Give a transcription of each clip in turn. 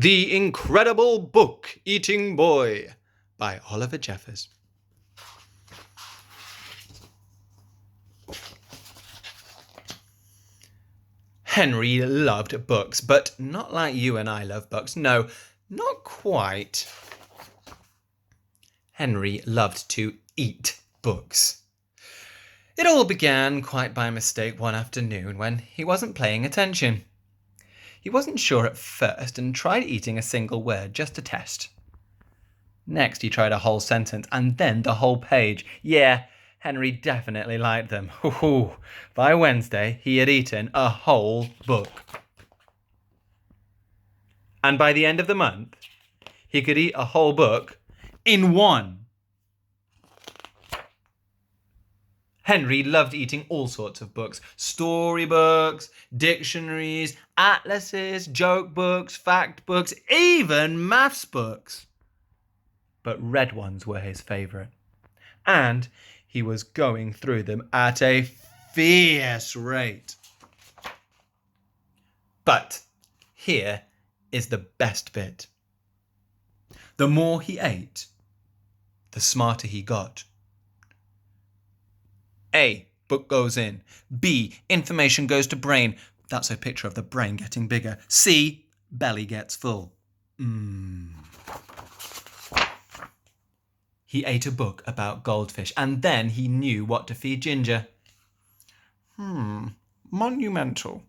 The Incredible Book-Eating Boy by Oliver Jeffers. Henry loved books, but not like you and I love books. No, not quite. Henry loved to eat books. It all began quite by mistake one afternoon when he wasn't paying attention. He wasn't sure at first and tried eating a single word just to test. Next, he tried a whole sentence and then the whole page. Yeah, Henry definitely liked them. By Wednesday, he had eaten a whole book. And by the end of the month, he could eat a whole book in one. Henry loved eating all sorts of books. Storybooks, dictionaries, atlases, joke books, fact books, even maths books. But red ones were his favourite. And he was going through them at a fierce rate. But here is the best bit. The more he ate, the smarter he got. A, book goes in. B, information goes to brain. That's a picture of the brain getting bigger. C, belly gets full. He ate a book about Goldfish, and then he knew what to feed Ginger. Monumental.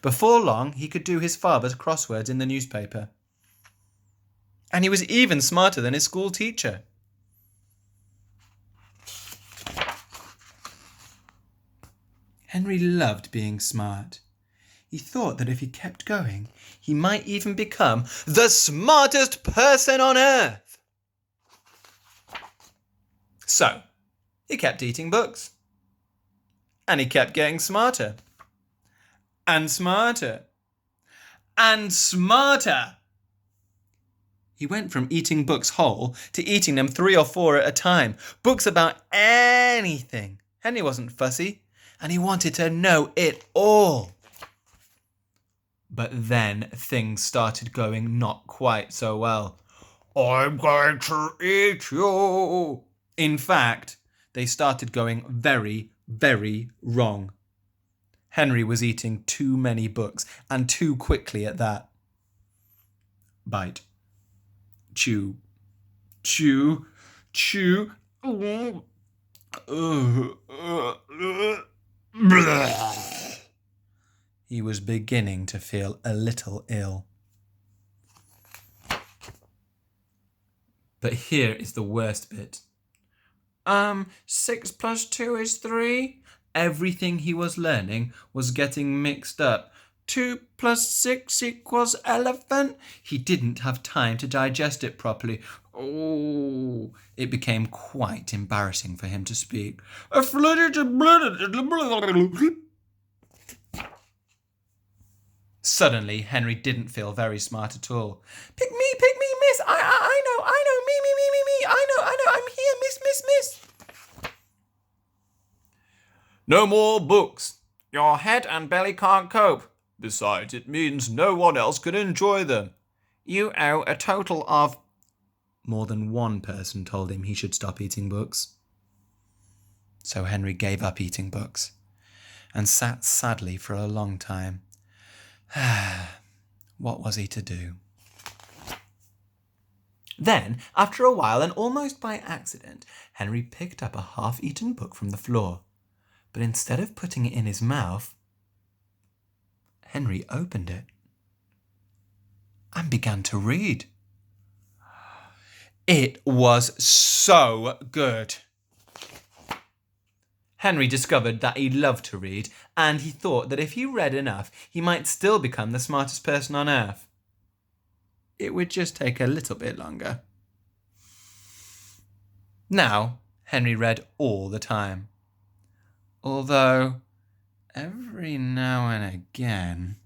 Before long, he could do his father's crosswords in the newspaper. And he was even smarter than his school teacher. Henry loved being smart. He thought that if he kept going, he might even become the smartest person on earth. So, he kept eating books. And he kept getting smarter. And smarter. And smarter. He went from eating books whole to eating them 3 or 4 at a time. Books about anything. Henry wasn't fussy. And he wanted to know it all. But then things started going not quite so well. I'm going to eat you. In fact, they started going very, very wrong. Henry was eating too many books, and too quickly at that. Bite. Chew. Chew. Chew. He was beginning to feel a little ill. But here is the worst bit. 6 plus 2 is 3. Everything he was learning was getting mixed up. 2 plus 6 equals elephant. He didn't have time to digest it properly. Oh, it became quite embarrassing for him to speak. Suddenly, Henry didn't feel very smart at all. Pick me, miss. I know, me. I know, I'm here, miss. No more books. Your head and belly can't cope. Besides, it means no one else can enjoy them. You owe a total of... More than one person told him he should stop eating books. So Henry gave up eating books and sat sadly for a long time. What was he to do? Then, after a while, and almost by accident, Henry picked up a half-eaten book from the floor. But instead of putting it in his mouth, Henry opened it and began to read. It was so good. Henry discovered that he loved to read, and he thought that if he read enough, he might still become the smartest person on earth. It would just take a little bit longer. Now, Henry read all the time. Although, every now and again...